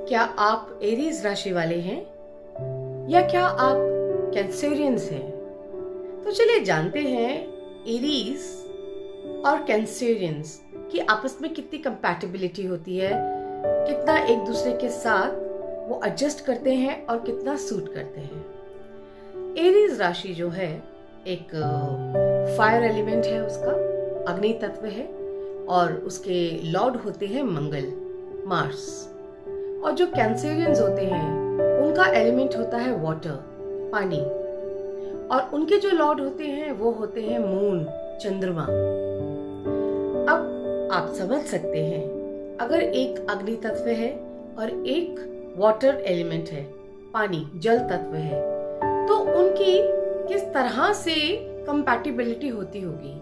क्या आप एरीज राशि वाले हैं या क्या आप कैंसेरियंस हैं? तो चलिए जानते हैं एरीज और कैंसेरियंस की आपस में कितनी कंपैटिबिलिटी होती है, कितना एक दूसरे के साथ वो एडजस्ट करते हैं और कितना सूट करते हैं। एरीज राशि जो है एक फायर एलिमेंट है, उसका अग्नि तत्व है और उसके लॉर्ड होते हैं मंगल, मार्स। और जो कैंसेरियंस होते हैं उनका एलिमेंट होता है वाटर, पानी, और उनके जो लॉर्ड होते हैं वो होते हैं मून, चंद्रमा। अब आप समझ सकते हैं, अगर एक अग्नि तत्व है और एक वाटर एलिमेंट है, पानी, जल तत्व है, तो उनकी किस तरह से कंपैटिबिलिटी होती होगी।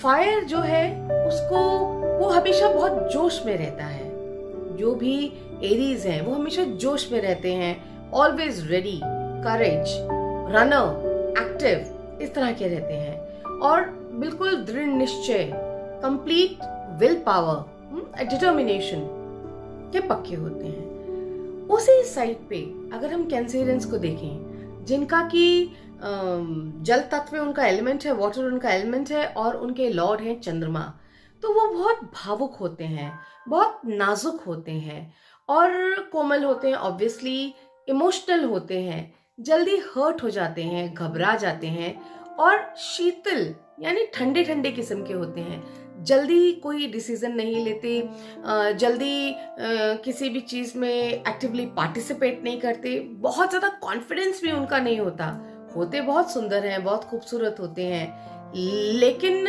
फायर जो है उसको वो हमेशा बहुत जोश में रहता है। जो भी एरीज हैं वो हमेशा जोश में रहते हैं, ऑलवेज रेडी, करेज, रनर, एक्टिव, इस तरह के रहते हैं और बिल्कुल दृढ़ निश्चय, कंप्लीट विल पावर, डिटर्मिनेशन के पक्के होते हैं। उसी साइड पे अगर हम कैंसेरियंस को देखें, जिनका की जल तत्व उनका एलिमेंट है, वाटर उनका एलिमेंट है और उनके लॉर्ड हैं चंद्रमा, तो वो बहुत भावुक होते हैं, बहुत नाजुक होते हैं और कोमल होते हैं, ऑब्वियसली इमोशनल होते हैं, जल्दी हर्ट हो जाते हैं, घबरा जाते हैं और शीतल यानी ठंडे ठंडे किस्म के होते हैं। जल्दी कोई डिसीजन नहीं लेते, जल्दी किसी भी चीज में एक्टिवली पार्टिसिपेट नहीं करते, बहुत ज्यादा कॉन्फिडेंस भी उनका नहीं होता। होते बहुत सुंदर हैं, बहुत खूबसूरत होते हैं, लेकिन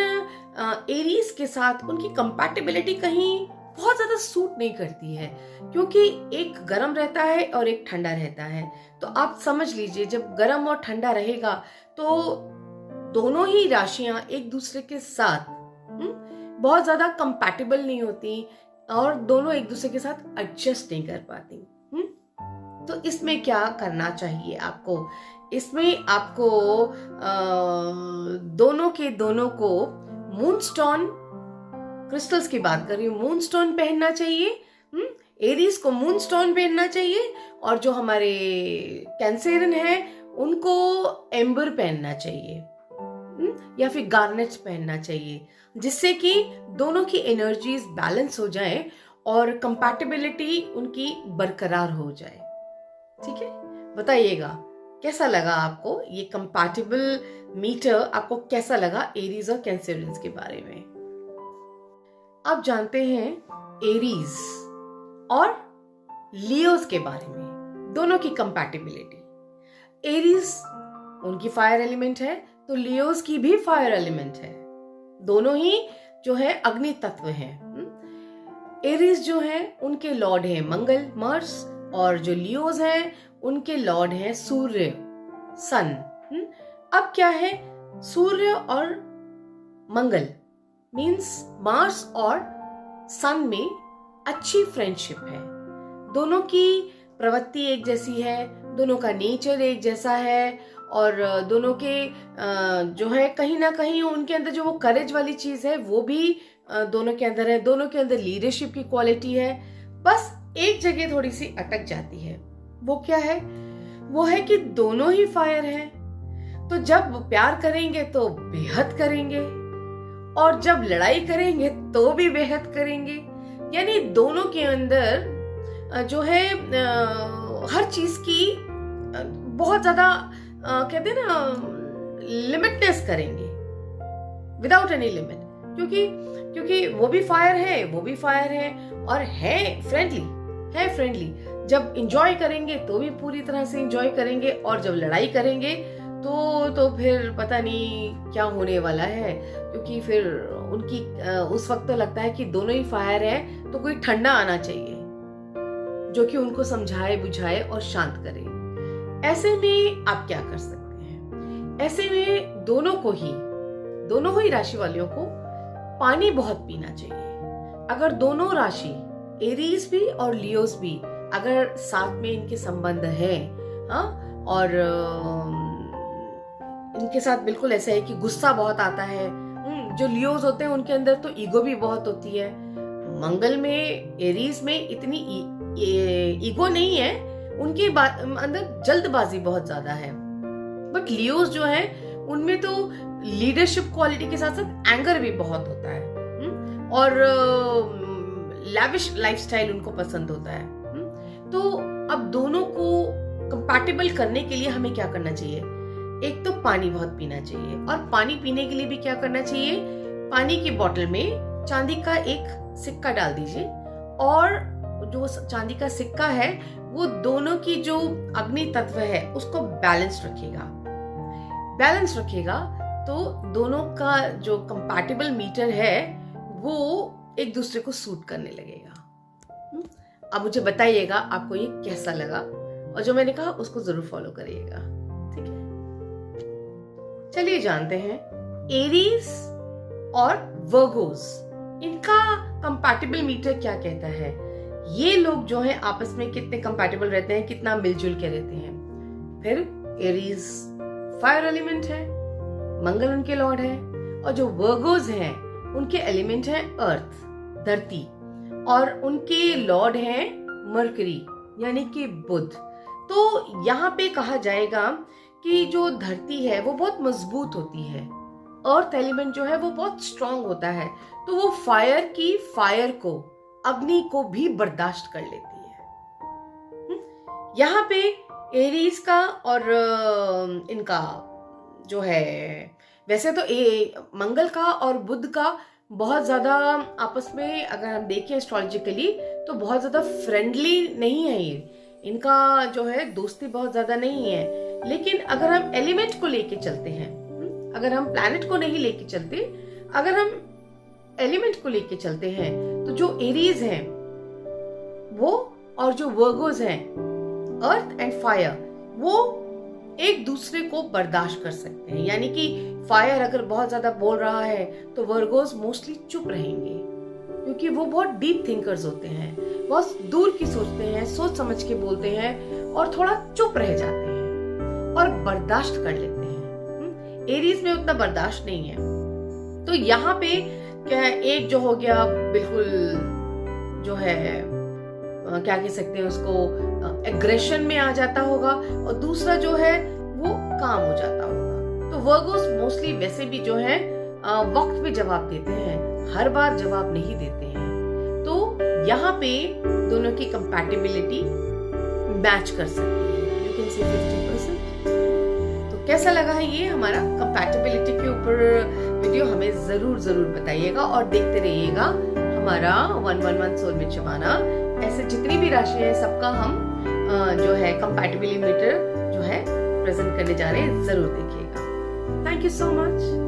एरीज के साथ उनकी कंपैटिबिलिटी कहीं बहुत ज्यादा सूट नहीं करती है, क्योंकि एक गर्म रहता है और एक ठंडा रहता है। तो आप समझ लीजिए, जब गर्म और ठंडा रहेगा तो दोनों ही राशियां एक दूसरे के साथ बहुत ज्यादा कंपैटिबल नहीं होती और दोनों एक दूसरे के साथ एडजस्ट नहीं कर पाती। तो इसमें क्या करना चाहिए आपको? इसमें आपको दोनों को मूनस्टोन क्रिस्टल्स की बात कर रही हूँ, मूनस्टोन पहनना चाहिए। एरीज को मूनस्टोन पहनना चाहिए और जो हमारे कैंसेरियन है उनको एम्बर पहनना चाहिए या फिर गार्नेट्स पहनना चाहिए, जिससे कि दोनों की एनर्जीज बैलेंस हो जाए और कंपैटिबिलिटी उनकी बरकरार हो जाए। ठीक है, बताइएगा कैसा लगा आपको ये कंपैटिबल मीटर, आपको कैसा लगा एरीज और कैंसेरियंस के बारे में। आप जानते हैं एरीज और लियोस के बारे में, दोनों की कंपैटिबिलिटी। एरीज उनकी फायर एलिमेंट है तो लियोस की भी फायर एलिमेंट है, दोनों ही जो है अग्नि तत्व हैं। एरीज जो है उनके लॉर्ड है मंगल, मार्स, और जो लियोस हैं उनके लॉर्ड हैं सूर्य, सन। अब क्या है, सूर्य और मंगल मींस मार्स और सन में अच्छी फ्रेंडशिप है, दोनों की प्रवृत्ति एक जैसी है, दोनों का नेचर एक जैसा है और दोनों के जो है कहीं ना कहीं उनके अंदर जो वो करेज वाली चीज है वो भी दोनों के अंदर है, दोनों के अंदर लीडरशिप की क्वालिटी है। बस एक जगह थोड़ी सी अटक जाती है, वो क्या है, वो है कि दोनों ही फायर हैं। तो जब प्यार करेंगे तो बेहद करेंगे और जब लड़ाई करेंगे तो भी बेहद करेंगे। यानी दोनों के अंदर जो है हर चीज की बहुत ज्यादा कहते हैं ना लिमिटलेस करेंगे, विदाउट एनी लिमिट, क्योंकि वो भी फायर है, वो भी फायर है और है फ्रेंडली। जब इंजॉय करेंगे तो भी पूरी तरह से इंजॉय करेंगे और जब लड़ाई करेंगे तो फिर पता नहीं क्या होने वाला है, क्योंकि फिर उनकी उस वक्त तो लगता है कि दोनों ही फायर है तो कोई ठंडा आना चाहिए जो कि उनको समझाए, बुझाए और शांत करे। ऐसे में आप क्या कर सकते हैं? ऐसे में दोनों ही राशि वालियों को पानी बहुत पीना चाहिए। अगर दोनों राशि एरीज भी और लियोस भी अगर साथ में इनके संबंध है, और इनके साथ बिल्कुल ऐसा है कि गुस्सा बहुत आता है, जो लियोस होते हैं उनके अंदर तो ईगो भी बहुत होती है, मंगल में, एरीज में इतनी ईगो नहीं है, उनके अंदर जल्दबाजी बहुत ज्यादा है। बट लियोस जो है उनमें तो लीडरशिप क्वालिटी के साथ साथ एंगर भी बहुत होता है, और लैविश लाइफस्टाइल उनको पसंद होता है। तो अब दोनों को कंपैटिबल करने के लिए हमें क्या करना चाहिए? एक तो पानी बहुत पीना चाहिए, और पानी पीने के लिए भी क्या करना चाहिए? पानी की बोतल में चांदी का एक सिक्का डाल दीजिए, और जो चांदी का सिक्का है वो दोनों की जो अग्नि तत्व है उसको बैलेंस रखेगा। तो दोनों का जो कंपैटिबल मीटर है वो एक दूसरे को सूट करने लगेगा। अब मुझे बताइएगा आपको ये कैसा लगा, और जो मैंने कहा उसको जरूर फॉलो करिएगा, ठीक है? चलिए जानते हैं एरीज और वर्गोस, इनका कंपैटिबल मीटर क्या कहता है। ये लोग जो है आपस में कितने कंपैटिबल रहते हैं, कितना मिलजुल के रहते हैं। फिर एरीज फायर एलिमेंट है, मंगल उनके लॉर्ड है, और जो वर्गोस हैं उनके एलिमेंट है अर्थ, धरती, और उनके लॉर्ड हैं मरकरी यानी कि बुध। तो यहाँ पे कहा जाएगा कि जो धरती है वो बहुत मजबूत होती है, अर्थ एलिमेंट जो है वो बहुत स्ट्रांग होता है, तो वो फायर को, अग्नि को भी बर्दाश्त कर लेती है। यहाँ पे एरीज का और इनका जो है, वैसे तो मंगल का और बुध का बहुत ज्यादा आपस में अगर हम देखें एस्ट्रोलॉजिकली तो बहुत ज्यादा फ्रेंडली नहीं है ये, इनका जो है दोस्ती बहुत ज्यादा नहीं है। लेकिन अगर हम एलिमेंट को लेके चलते हैं, अगर हम प्लैनेट को नहीं लेके चलते, अगर हम एलिमेंट को लेके चलते हैं, तो जो एरीज हैं वो और जो वर्गोस हैं, अर्थ एंड फायर, वो एक दूसरे को बर्दाश्त कर सकते हैं। यानी कि फायर अगर बहुत ज्यादा बोल रहा है तो वर्गोस मोस्टली चुप रहेंगे, क्योंकि वो बहुत डीप थिंकर्स होते हैं, बहुत दूर की सोचते हैं, सोच समझ के बोलते हैं, और थोड़ा चुप रह जाते हैं और बर्दाश्त कर लेते हैं। एरीज में उतना बर्दाश्त नहीं है। तो यहाँ पे क्या है, एक जो हो गया बिल्कुल जो है क्या कह सकते हैं उसको, एग्रेशन में आ जाता होगा, और दूसरा जो है वो काम हो जाता होगा। तो वर्गोस मोस्टली वैसे भी जो है वक्त पे जवाब देते हैं, हर बार जवाब नहीं देते हैं। तो यहाँ पे दोनों की कंपैटिबिलिटी मैच कर सकती है, यू कैन से 50%। तो कैसा लगा है ये हमारा कंपैटिबिलिटी के ऊपर वीडियो, हमें जरूर बताइएगा, और देखते रहिएगा हमारा 111 सोलमेट शबाना। ऐसे जितनी भी राशि है सबका हम जो है कंपैटिबिलिटी मीटर जो है प्रेजेंट करने जा रहे हैं, जरूर देखिएगा। Thank you so much.